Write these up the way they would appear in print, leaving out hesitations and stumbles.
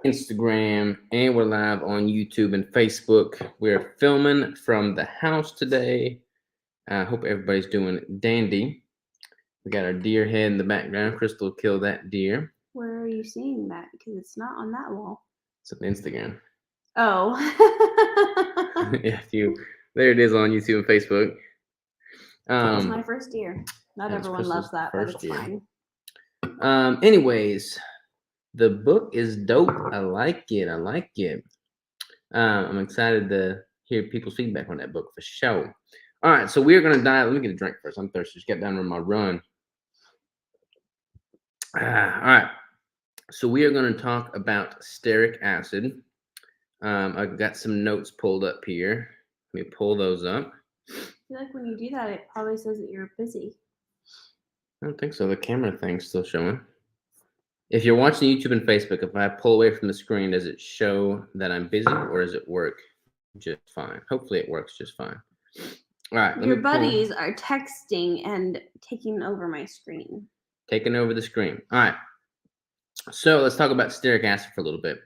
Instagram, and we're live on YouTube and Facebook. We're filming from the house today. I hope everybody's doing dandy. We got our deer head in the background. Crystal killed that deer. Where are you seeing that? Because it's not on that wall. It's on Instagram. Oh. There it is on YouTube and Facebook. That's my first deer. Not everyone loves that, but it's fine. Anyways, the book is dope. I like it. I'm excited to hear people's feedback on that book for sure. All right, so we're gonna dive. Let me get a drink first. I'm thirsty. Just got done with my run. All right, so we are gonna talk about stearic acid. I've got some notes pulled up here. Let me pull those up. I feel like when you do that, it probably says that you're busy. I don't think so. The camera thing's still showing. If you're watching YouTube and Facebook, if I pull away from the screen, does it show that I'm busy or does it work just fine? Hopefully it works just fine. All right. Your buddies are texting and taking over my screen. Taking over the screen. All right. So let's talk about stearic acid for a little bit.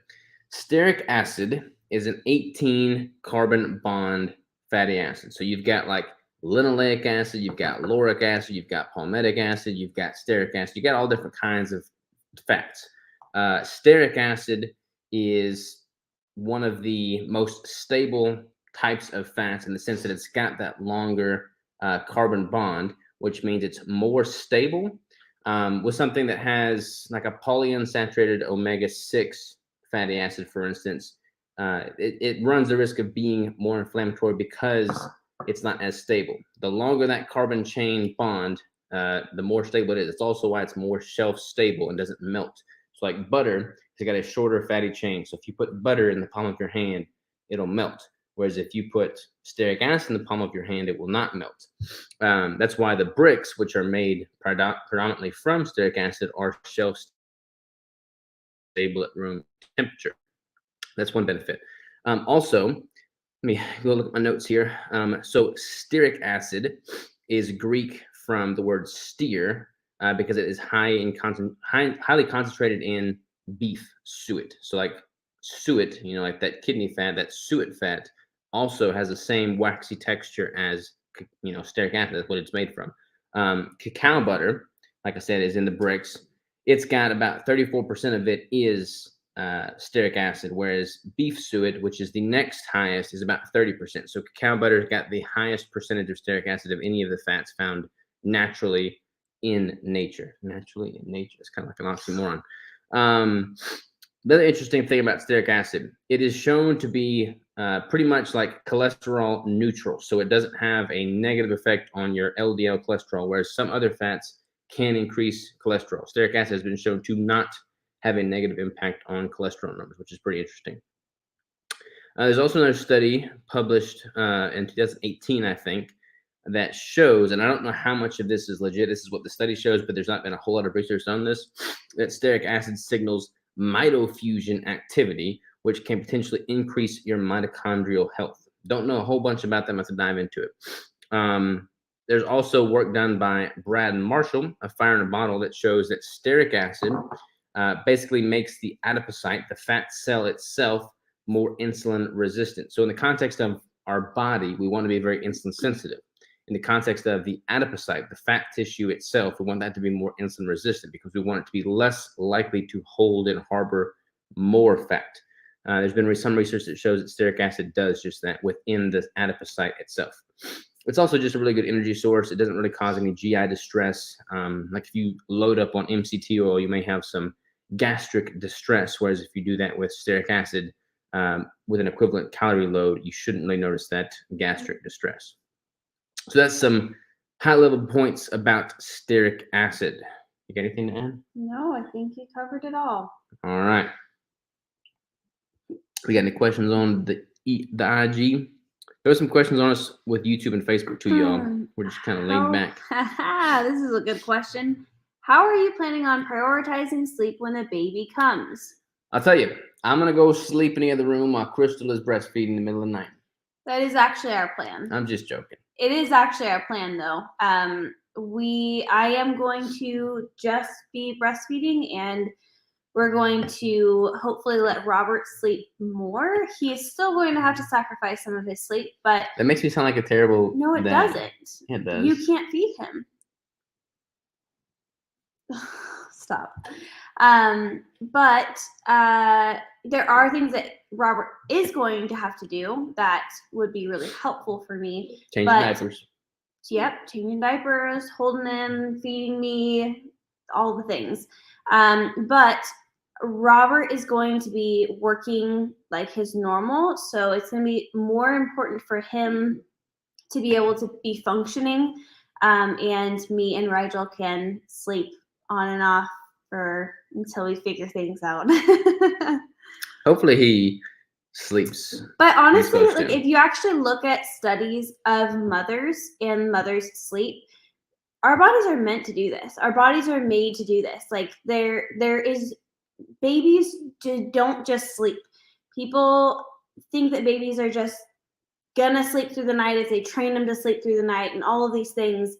Stearic acid is an 18 carbon bond fatty acid. So you've got like linoleic acid, you've got lauric acid, you've got palmitic acid, you've got stearic acid, you got all different kinds of fats. Stearic acid is one of the most stable types of fats in the sense that it's got that longer carbon bond, which means it's more stable. With something that has like a polyunsaturated omega-6 fatty acid, for instance, it runs the risk of being more inflammatory because it's not as stable. The longer that carbon chain bond, the more stable it is. It's also why it's more shelf stable and doesn't melt. So like butter, it's got a shorter fatty chain. So if you put butter in the palm of your hand, it'll melt. Whereas if you put stearic acid in the palm of your hand, it will not melt. That's why the bricks, which are made predominantly from stearic acid, are shelf stable at room temperature. That's one benefit. Also, let me go look at my notes here. So stearic acid is Greek from the word steer because it is highly concentrated in beef suet. So like suet, like that kidney fat, that suet fat also has the same waxy texture as stearic acid. That's what it's made from. Cacao butter, like I said, is in the bricks. It's got about 34% of it is stearic acid, whereas beef suet, which is the next highest, is about 30%. So cacao butter's got the highest percentage of stearic acid of any of the fats found naturally in nature. Naturally in nature. It's kind of like an oxymoron. The other interesting thing about stearic acid, it is shown to be pretty much like cholesterol neutral. So it doesn't have a negative effect on your LDL cholesterol, whereas some other fats can increase cholesterol. Stearic acid has been shown to not have a negative impact on cholesterol numbers, which is pretty interesting. There's also another study published in 2018, I think, that shows, and I don't know how much of this is legit, this is what the study shows, but there's not been a whole lot of research on this, that stearic acid signals mitofusion activity, which can potentially increase your mitochondrial health. Don't know a whole bunch about that. I'm going to dive into it. There's also work done by Brad and Marshall, A Fire in a Bottle, that shows that stearic acid basically makes the adipocyte, the fat cell itself, more insulin resistant. So in the context of our body, we want to be very insulin sensitive. In the context of the adipocyte, the fat tissue itself, we want that to be more insulin resistant because we want it to be less likely to hold and harbor more fat. There's been some research that shows that stearic acid does just that within the adipocyte itself. It's also just a really good energy source. It doesn't really cause any GI distress. Like if you load up on MCT oil, you may have some gastric distress, whereas if you do that with stearic acid with an equivalent calorie load, you shouldn't really notice that gastric distress. So that's some high-level points about stearic acid. You got anything to add? No, I think you covered it all. All right. We got any questions on the IG? There are some questions on us with YouTube and Facebook too, y'all. We're just kind of laid back. This is a good question. How are you planning on prioritizing sleep when the baby comes? I'll tell you, I'm going to go sleep in the other room while Crystal is breastfeeding in the middle of the night. That is actually our plan. I'm just joking. It is actually our plan, though. I am going to just be breastfeeding, and We're going to hopefully let Robert sleep more. He is still going to have to sacrifice some of his sleep, but That makes me sound like a terrible no, it dad. doesn't. It does. You can't feed him. Stop. But there are things that Robert is going to have to do that would be really helpful for me. Change diapers. Yep, changing diapers, holding him, feeding me, all the things. But Robert is going to be working like his normal, so it's going to be more important for him to be able to be functioning, and me and Rigel can sleep on and off until we figure things out. Hopefully he sleeps. But honestly, like if you actually look at studies of mothers and mothers' sleep, our bodies are meant to do this. Our bodies are made to do this. Like there is babies don't just sleep. People think that babies are just gonna sleep through the night if they train them to sleep through the night and all of these things.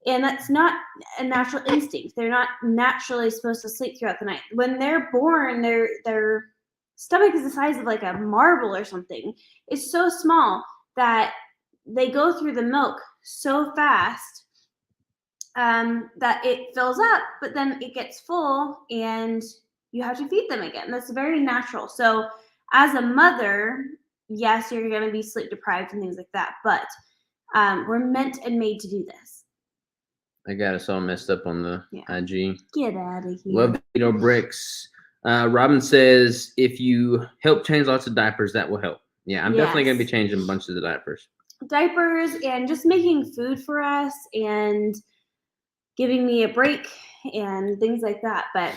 And that's not a natural instinct. They're not naturally supposed to sleep throughout the night. When they're born, their stomach is the size of like a marble or something. It's so small that they go through the milk so fast that it fills up, but then it gets full and you have to feed them again. That's very natural. So as a mother, yes, you're going to be sleep deprived and things like that, but we're meant and made to do this. I got us all messed up on the IG. Get out of here. Love Keto Bricks. Robin says, if you help change lots of diapers, that will help. Yeah, I'm definitely going to be changing bunches of diapers. Diapers and just making food for us and giving me a break and things like that. But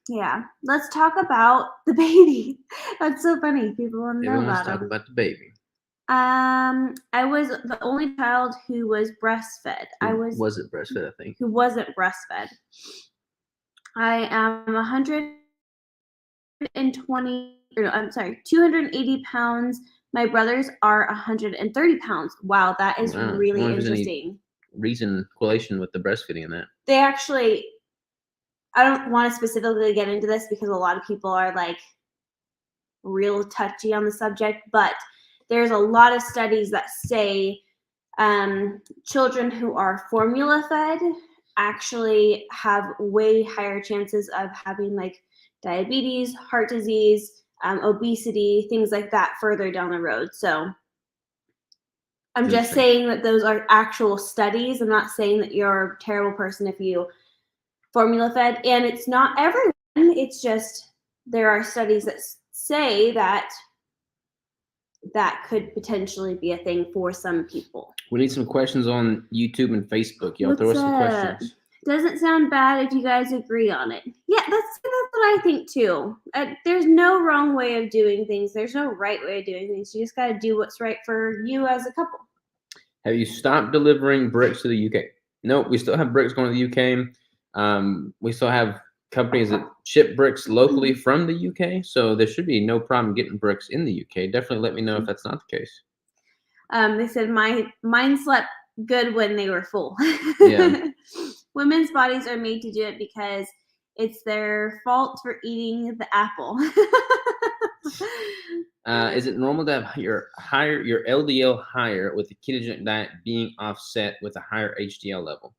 yeah, let's talk about the baby. That's so funny. People want to know about talk him. about the baby. I was the only child who was breastfed. Wasn't breastfed, I think. Who wasn't breastfed. I am 280 pounds. My brothers are 130 pounds. Wow, that is really interesting. Correlation with the breastfeeding in that. They actually, I don't want to specifically get into this because a lot of people are like real touchy on the subject, but there's a lot of studies that say children who are formula fed actually have way higher chances of having like diabetes, heart disease, obesity, things like that further down the road. So I'm just saying that those are actual studies. I'm not saying that you're a terrible person if you formula fed, and it's not everyone. It's just there are studies that say that could potentially be a thing for some people. We need some questions on YouTube and Facebook. Y'all throw us some questions. Doesn't sound bad if you guys agree on it. Yeah, that's what I think too. There's no wrong way of doing things. There's no right way of doing things. You just got to do what's right for you as a couple. Have you stopped delivering bricks to the UK? No, we still have bricks going to the UK. We still have companies that ship bricks locally from the UK, so there should be no problem getting bricks in the UK. Definitely let me know if that's not the case. They said mine slept good when they were full. Yeah. Women's bodies are made to do it because it's their fault for eating the apple. Is it normal to have your LDL higher with the ketogenic diet being offset with a higher HDL level?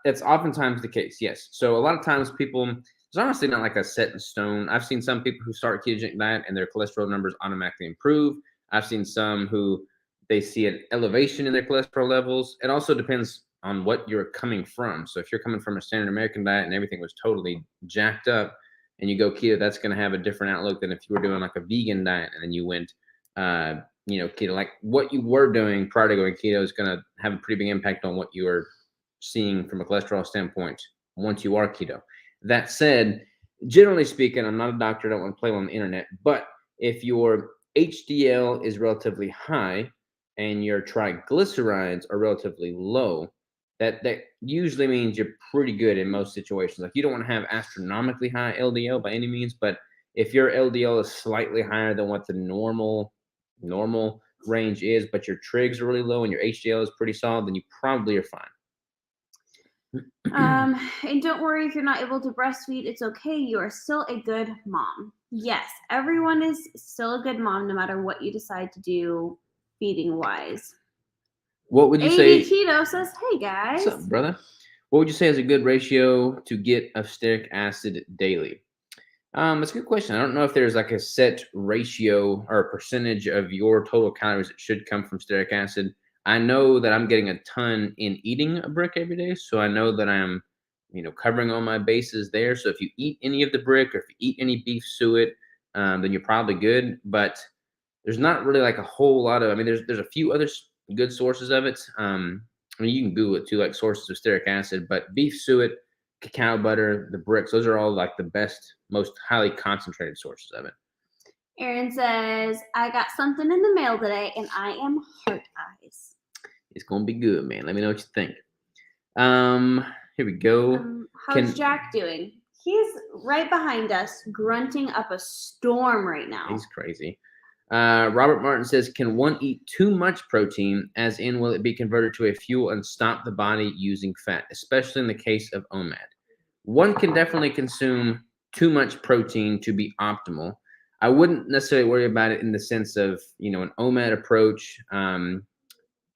That's oftentimes the case, yes. So a lot of times people, it's honestly not like a set in stone. I've seen some people who start a ketogenic diet and their cholesterol numbers automatically improve. I've seen some who they see an elevation in their cholesterol levels. It also depends on what you're coming from. So if you're coming from a standard American diet and everything was totally jacked up and you go keto, that's going to have a different outlook than if you were doing like a vegan diet and then you went, keto. Like what you were doing prior to going keto is going to have a pretty big impact on what you are seeing from a cholesterol standpoint once you are keto. That said, generally speaking, I'm not a doctor, I don't want to play on the internet, but if your HDL is relatively high and your triglycerides are relatively low, that usually means you're pretty good in most situations. Like you don't want to have astronomically high LDL by any means, but if your LDL is slightly higher than what the normal range is, but your trigs are really low and your HDL is pretty solid, then you probably are fine. And don't worry if you're not able to breastfeed. It's okay. You are still a good mom. Yes, everyone is still a good mom no matter what you decide to do feeding wise. What would you AV say? Keto says, hey guys. What's up, brother? What would you say is a good ratio to get of stearic acid daily? That's a good question. I don't know if there's like a set ratio or a percentage of your total calories that should come from stearic acid. I know that I'm getting a ton in eating a brick every day, so I know that I'm, covering all my bases there. So if you eat any of the brick or if you eat any beef suet, then you're probably good. But there's not really like a whole lot of. I mean, there's a few other good sources of it. I mean, you can Google it too, like sources of stearic acid, but beef suet, cacao butter, the bricks, those are all like the best, most highly concentrated sources of it. Aaron says, I got something in the mail today and I am heart eyes. It's gonna be good, man. Let me know what you think. Here we go. How's Jack doing? He's right behind us, grunting up a storm right now. He's crazy. Robert Martin says, can one eat too much protein, as in will it be converted to a fuel and stop the body using fat, especially in the case of OMAD? One can definitely consume too much protein to be optimal. I wouldn't necessarily worry about it in the sense of, an OMAD approach.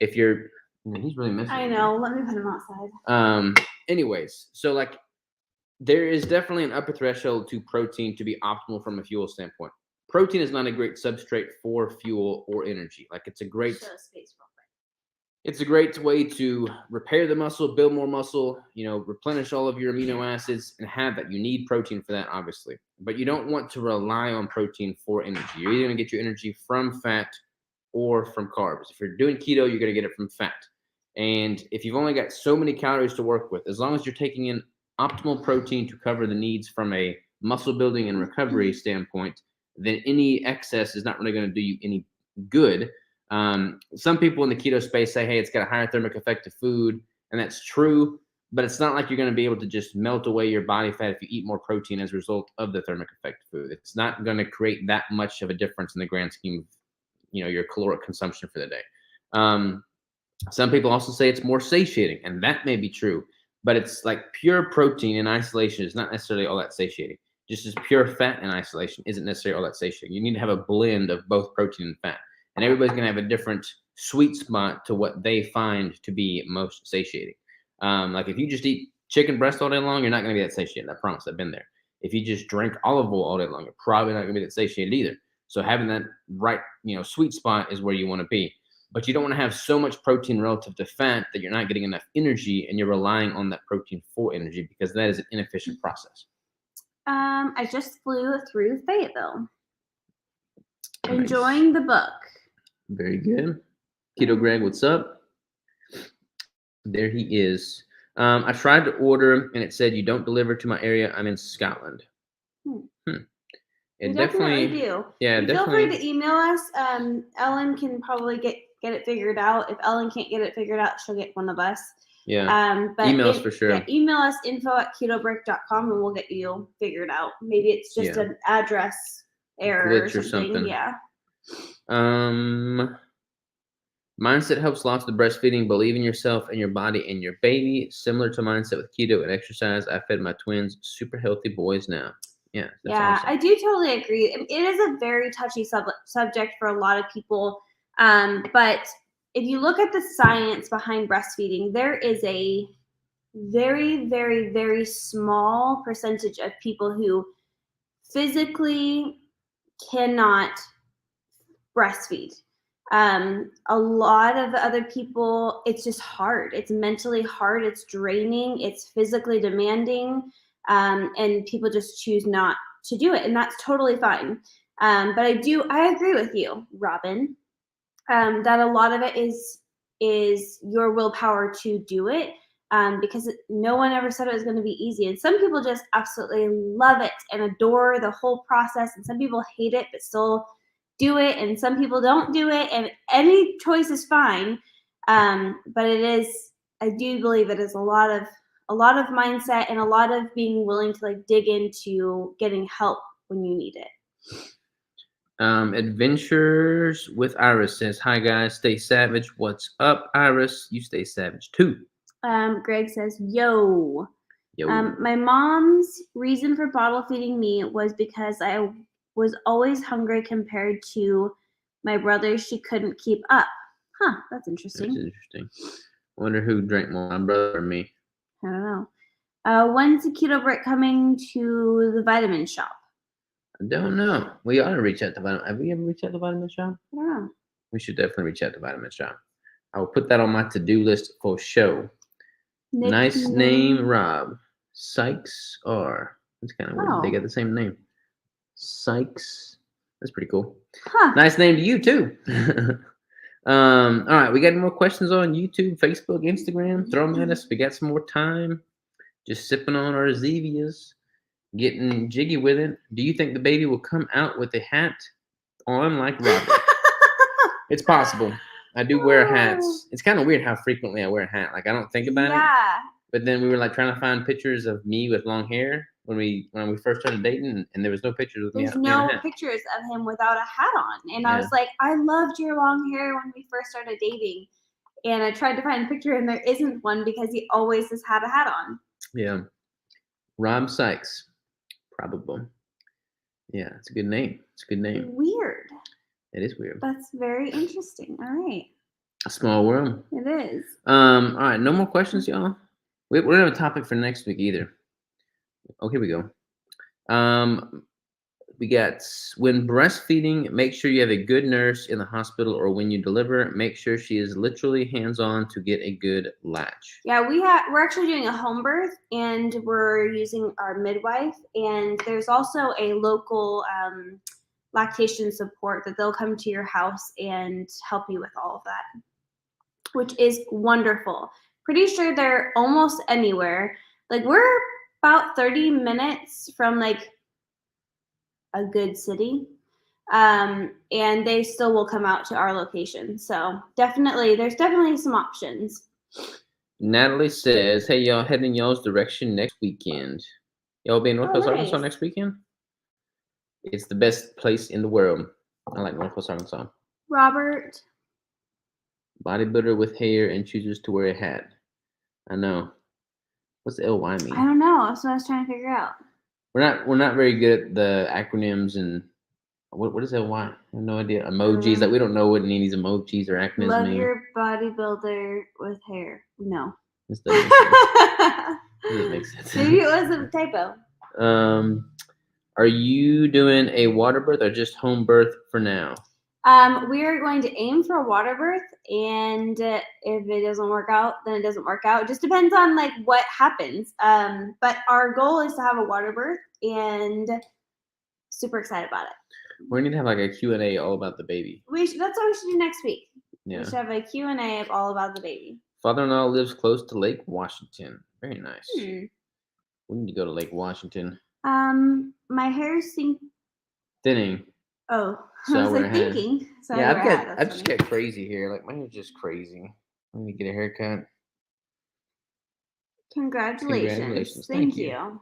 If you're, he's really missing. I know. Let me put him outside. Anyways, so like there is definitely an upper threshold to protein to be optimal from a fuel standpoint. Protein is not a great substrate for fuel or energy. Like it's a great way to repair the muscle, build more muscle, replenish all of your amino acids and have that. You need protein for that, obviously, but you don't want to rely on protein for energy. You're either going to get your energy from fat or from carbs. If you're doing keto, you're going to get it from fat. And if you've only got so many calories to work with, as long as you're taking in optimal protein to cover the needs from a muscle building and recovery standpoint, then any excess is not really going to do you any good. Some people in the keto space say, hey, it's got a higher thermic effect of food, and that's true, but it's not like you're going to be able to just melt away your body fat if you eat more protein as a result of the thermic effect of food. It's not going to create that much of a difference in the grand scheme of, your caloric consumption for the day. Some people also say it's more satiating, and that may be true, but it's like pure protein in isolation is not necessarily all that satiating. Just as pure fat in isolation isn't necessarily all that satiating. You need to have a blend of both protein and fat. And everybody's going to have a different sweet spot to what they find to be most satiating. Like if you just eat chicken breast all day long, you're not going to be that satiated. I promise, I've been there. If you just drink olive oil all day long, you're probably not going to be that satiated either. So having that right, sweet spot is where you want to be. But you don't want to have so much protein relative to fat that you're not getting enough energy and you're relying on that protein for energy, because that is an inefficient process. I just flew through Fayetteville. Nice. Enjoying the book. Very good. Keto Greg, what's up? There he is. I tried to order and it said you don't deliver to my area. I'm in Scotland. It definitely do. Yeah, definitely. Feel free to email us. Ellen can probably get it figured out. If Ellen can't get it figured out, she'll get one of us. Yeah. But email us for sure. Yeah, email us info@ketobrick.com and we'll get you figured out. Maybe it's just an address error or something. Yeah. Mindset helps lots with breastfeeding. Believe in yourself and your body and your baby. Similar to mindset with keto and exercise. I fed my twins super healthy boys now. Yeah. Awesome. I do totally agree. It is a very touchy subject for a lot of people. But if you look at the science behind breastfeeding, there is a very, very, very small percentage of people who physically cannot breastfeed. A lot of the other people, it's just hard. It's mentally hard. It's draining. It's physically demanding. And people just choose not to do it. And that's totally fine. But I agree with you, Robin, that a lot of it is your willpower to do it. Because no one ever said it was going to be easy. And some people just absolutely love it and adore the whole process. And some people hate it, but still do it. And some people don't do it. And any choice is fine. But I do believe it is a lot of mindset and a lot of being willing to like dig into getting help when you need it. Adventures with Iris says, hi guys, stay savage. What's up, Iris? You stay savage too. Greg says, yo. Yo. My mom's reason for bottle feeding me was because I was always hungry compared to my brothers. She couldn't keep up. Huh, that's interesting. That's interesting. I wonder who drank more, my brother or me. I don't know. When's the Keto Brick coming to the vitamin shop? I don't know. We ought to reach out to Vitamin. Have we ever reached out to Vitamin Shop? I don't know. We should definitely reach out to Vitamin Shop. I will put that on my to-do list for show. Nice name, Rob. Sykes R. That's kind of weird. Oh. They got the same name. Sykes. That's pretty cool. Huh. Nice name to you too. All right, we got any more questions on YouTube, Facebook, Instagram? Throw them at us. We got some more time. Just sipping on our Zevias, getting jiggy with it. Do you think the baby will come out with a hat on like Robert? It's possible. I do wear hats. It's kind of weird how frequently I wear a hat. Like I don't think about it. Yeah. But then we were like trying to find pictures of me with long hair when we first started dating, and there was no pictures of me. There's no pictures of him without a hat on, and I was like, I loved your long hair when we first started dating, and I tried to find a picture, and there isn't one because he always has had a hat on. Yeah, Rob Sykes, probable. Yeah, it's a good name. It's a good name. Weird. It is weird. That's very interesting. All right. A small world. It is. All right, no more questions, y'all. We don't have a topic for next week either. Oh, here we go. We got when breastfeeding, make sure you have a good nurse in the hospital or when you deliver, make sure she is literally hands-on to get a good latch. Yeah, we're actually doing a home birth and we're using our midwife, and there's also a local lactation support that they'll come to your house and help you with all of that, which is wonderful. Pretty sure they're almost anywhere. Like we're about 30 minutes from like a good city, and they still will come out to our location. So there's definitely some options. Natalie says, hey, y'all, heading y'all's direction next weekend. Y'all be in Northwest Arkansas next weekend? It's the best place in the world. I like Northwest Arkansas. Robert. Bodybuilder with hair and chooses to wear a hat. I know. What's the LY mean? I don't know. That's what I was trying to figure out. We're not very good at the acronyms and what is LY? I have no idea. Emojis. Like we don't know what any of these emojis or acronyms Love mean. your bodybuilder with hair. No. This doesn't make sense. This doesn't make sense. Maybe it was a typo. Are you doing a water birth or just home birth for now? We are going to aim for a water birth, and if it doesn't work out, then it doesn't work out. It just depends on like what happens. But our goal is to have a water birth, and super excited about it. We need to have like a Q&A all about the baby. That's what we should do next week. Yeah. We should have a Q&A of all about the baby. Father-in-law lives close to Lake Washington. Very nice. We need to go to Lake Washington. My hair's thinning. Oh, so I was like thinking. So yeah, I've just got crazy hair. Like my hair's just crazy. I need to get a haircut. Congratulations. Thank you.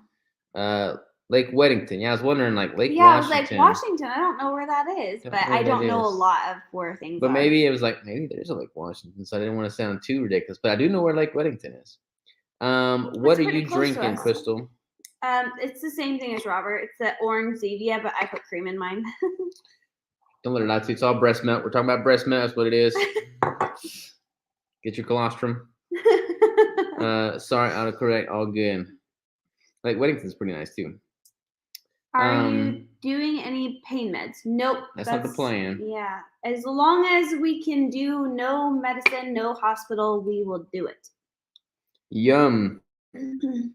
Lake Weddington. Yeah, I was wondering like Lake Washington. Yeah, I was like Washington. I don't know where that is, but I don't know a lot of where things are. But maybe it was like maybe there's a Lake Washington, so I didn't want to sound too ridiculous. But I do know where Lake Weddington is. What are you drinking, Crystal? It's the same thing as Robert. It's the orange Zevia, but I put cream in mine. Don't let it out to you. It's all breast milk. We're talking about breast milk. That's what it is. Get your colostrum. Sorry, autocorrect. All good. Like Weddington's pretty nice too. Are you doing any pain meds? Nope. That's not the plan. Yeah. As long as we can do no medicine, no hospital, we will do it. Yum.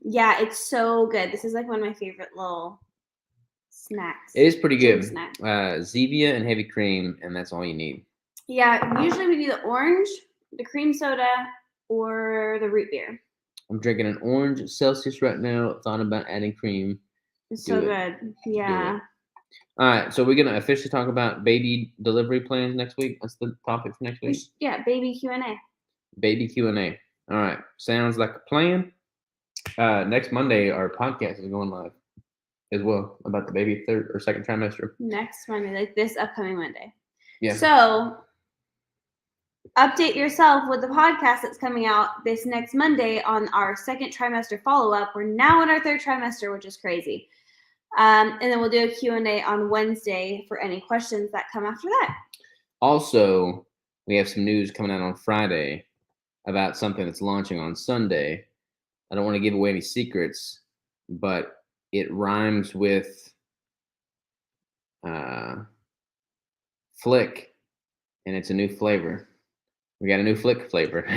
Yeah, it's so good. This is like one of my favorite little snacks. It is pretty good. Snack. Zevia and heavy cream, and that's all you need. Yeah, usually we do the orange, the cream soda, or the root beer. I'm drinking an orange Celsius right now. Thought about adding cream. It's so good. Yeah. All right, so we're gonna officially talk about baby delivery plans next week. That's the topic for next week. Yeah, baby Q&A. Baby Q&A. All right, sounds like a plan. Next Monday, our podcast is going live as well about the baby third or second trimester. Next Monday, like this upcoming Monday. Yeah. So update yourself with the podcast that's coming out this next Monday on our second trimester follow-up. We're now in our third trimester, which is crazy. And then we'll do a Q&A on Wednesday for any questions that come after that. Also, we have some news coming out on Friday about something that's launching on Sunday. I don't want to give away any secrets, but it rhymes with Flick, and it's a new flavor. We got a new Flick flavor.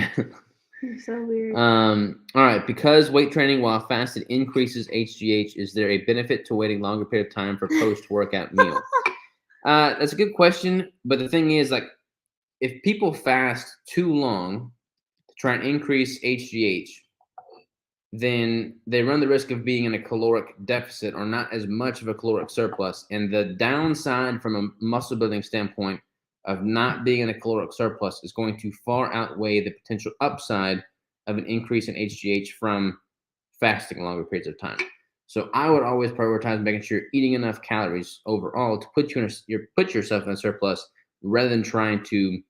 So weird. All right. Because weight training while fasted increases HGH, is there a benefit to waiting longer period of time for post-workout meal? That's a good question. But the thing is, like, if people fast too long to try and increase HGH, then they run the risk of being in a caloric deficit or not as much of a caloric surplus. And the downside from a muscle building standpoint of not being in a caloric surplus is going to far outweigh the potential upside of an increase in HGH from fasting longer periods of time. So I would always prioritize making sure you're eating enough calories overall to put yourself in a surplus, rather than trying to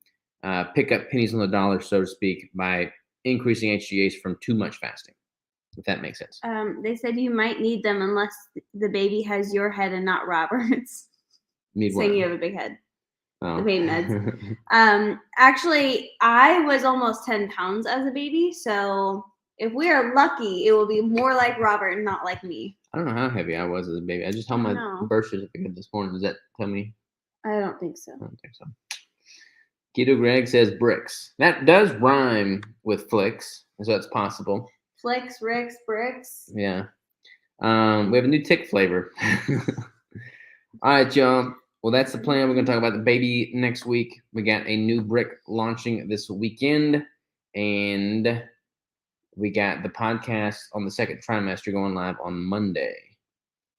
pick up pennies on the dollar, so to speak, by increasing HGH from too much fasting. If that makes sense. They said you might need them unless the baby has your head and not Robert's. Saying you have a big head. Oh. The baby meds. Actually, I was almost 10 pounds as a baby, so if we are lucky, it will be more like Robert and not like me. I don't know how heavy I was as a baby. I just held my birth certificate this morning. Does that tell me? I don't think so. I don't think so. Keto Greg says bricks. That does rhyme with flicks, so it's possible. Flicks, Ricks, bricks. Yeah. We have a new tick flavor. All right, y'all. Well, that's the plan. We're going to talk about the baby next week. We got a new brick launching this weekend, and we got the podcast on the second trimester going live on Monday.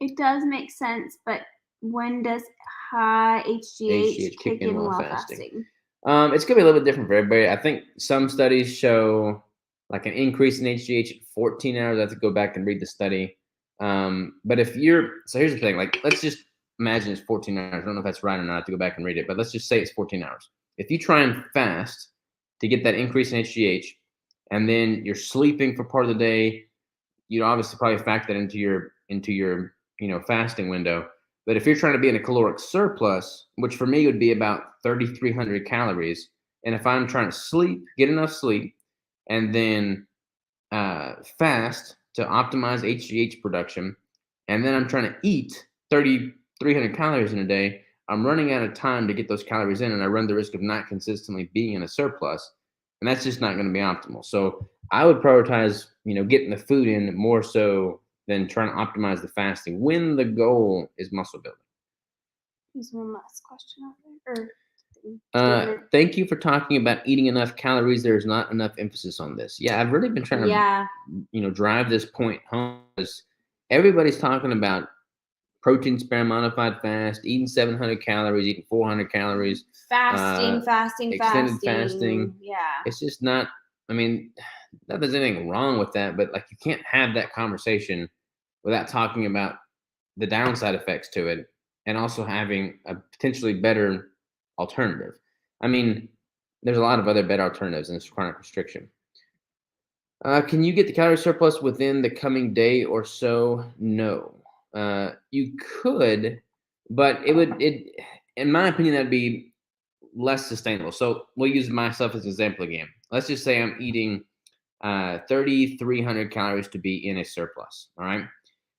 It does make sense, but when does high HGH kick in while fasting? It's going to be a little bit different for everybody. I think some studies show like an increase in HGH at 14 hours. I have to go back and read the study. But if so here's the thing, like, let's just imagine it's 14 hours. I don't know if that's right or not. I have to go back and read it, but let's just say it's 14 hours. If you try and fast to get that increase in HGH, and then you're sleeping for part of the day, you'd obviously probably factor that into your fasting window. But if you're trying to be in a caloric surplus, which for me would be about 3,300 calories, and if I'm trying to sleep, get enough sleep, and then fast to optimize HGH production, and then I'm trying to eat 3,300 calories in a day, I'm running out of time to get those calories in, and I run the risk of not consistently being in a surplus, and that's just not going to be optimal. So I would prioritize, getting the food in more so than trying to optimize the fasting when the goal is muscle building. There's one last question out there. Thank you for talking about eating enough calories. There's not enough emphasis on this. Yeah, I've really been trying to, drive this point home, because everybody's talking about protein-sparing modified fast, eating 700 calories, eating 400 calories. Fasting. Extended fasting. Yeah. It's just not, not there's anything wrong with that, but like, you can't have that conversation without talking about the downside effects to it, and also having a potentially better alternative. There's a lot of other better alternatives in this chronic restriction. Can you get the calorie surplus within the coming day or so? No. You could, but in my opinion, that'd be less sustainable. So we'll use myself as an example again. Let's just say I'm eating 3,300 calories to be in a surplus. All right.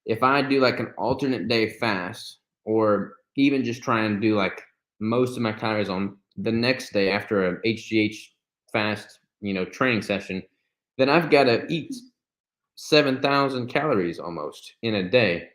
If I do like an alternate day fast, or even just try and do like most of my calories on the next day after a HGH fast, training session, then I've got to eat 7,000 calories almost in a day.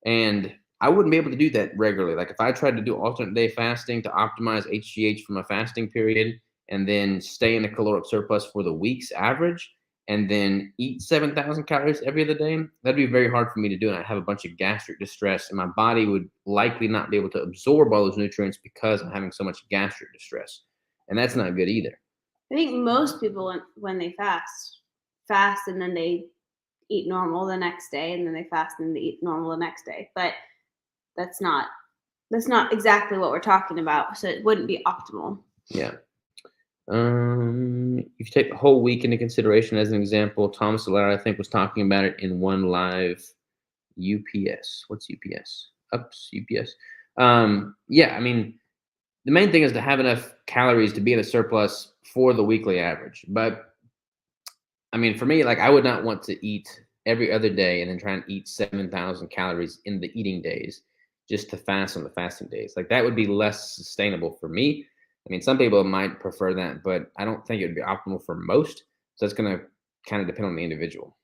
And I wouldn't be able to do that regularly. Like, if I tried to do alternate day fasting to optimize HGH from a fasting period, and then stay in a caloric surplus for the week's average, and then eat 7,000 calories every other day, that'd be very hard for me to do. And I'd have a bunch of gastric distress, and my body would likely not be able to absorb all those nutrients because I'm having so much gastric distress. And that's not good either. I think most people, when they fast and then they eat normal the next day, and then they fast and they eat normal the next day. But that's not exactly what we're talking about. So it wouldn't be optimal. Yeah. If you take the whole week into consideration as an example, Thomas Alara, I think, was talking about it in one live UPS. What's UPS? Ups, UPS. Yeah, I mean, the main thing is to have enough calories to be in a surplus for the weekly average. But I mean, for me, like I would not want to eat every other day and then try and eat 7,000 calories in the eating days just to fast on the fasting days. Like that would be less sustainable for me. I mean, some people might prefer that, but I don't think it would be optimal for most. So it's going to kind of depend on the individual.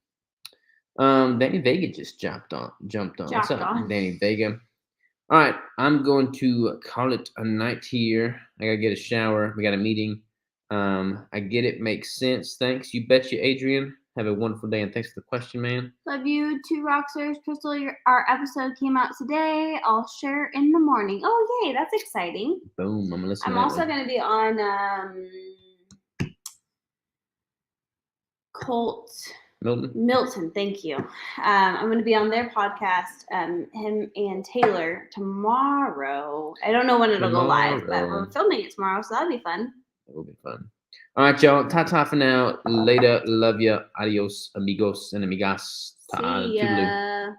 Danny Vega just jumped on. What's up, Danny Vega? All right, I'm going to call it a night here. I gotta get a shower. We got a meeting. I get it. Makes sense. Thanks. You betcha, Adrian. Have a wonderful day, and thanks for the question, man. Love you too, Rockstars. Crystal, our episode came out today. I'll share in the morning. Oh, yay. That's exciting. Boom. I'm gonna listen. I'm also going to be on Colt Milton, thank you. I'm going to be on their podcast, him and Taylor, tomorrow. I don't know when it'll go live, but we're filming it tomorrow, so that'll be fun. It will be fun. All right, y'all. Ta-ta for now. Later. Love ya. Adios, amigos and amigas. See ya.